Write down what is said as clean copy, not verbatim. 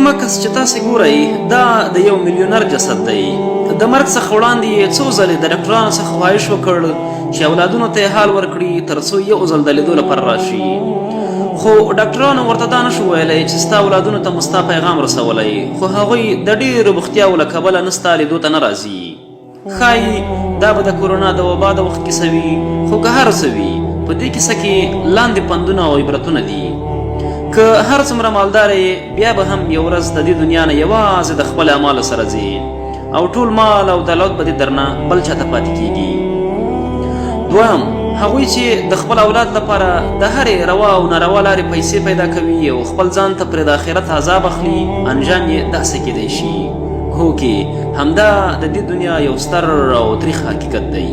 کوم کس چې تاسې ګورئ دا د یو میلیونر جسد دی. د مرګ څخه وړاندې یې څو ځلې د ډاکټرانو څخه خواهش وکړ چې اولادونو ته یې حال ورکړي تر څو یو ځل د لیدو لپاره راشي، خو ډاکټرانو ورته دا نشو ویلی چې ستا اولادونو ته مو ستا پیغام رسولی، خو هغوی د ډېرو بوختیاوو له کبله نه ستا لیدو ته نه راځي. ښایي دا به د کورونا د وبا د وخت کیسه وي، خو که هر څه وي په دې کیسه کې لاندې پندونه او عبرتونه دي. که هر څومره مالدار یې بیا به هم یو ورځ د دې دنیا نه یوازې د خپل اعمالو سره ځي او ټول مال او دولت به دې درنه بل چاته پاتې کیږي. دویم، هغوی چې د خپل اولاد لپاره د هرې روا او ناروا لارې پیسې پیدا کوي او خپل ځان ته پرې د آخرت عذاب اخلي، انجام یې داسې کیدی شي. هوکې همدا د دې دنیا یو ستر او تریخ حقیقت دی.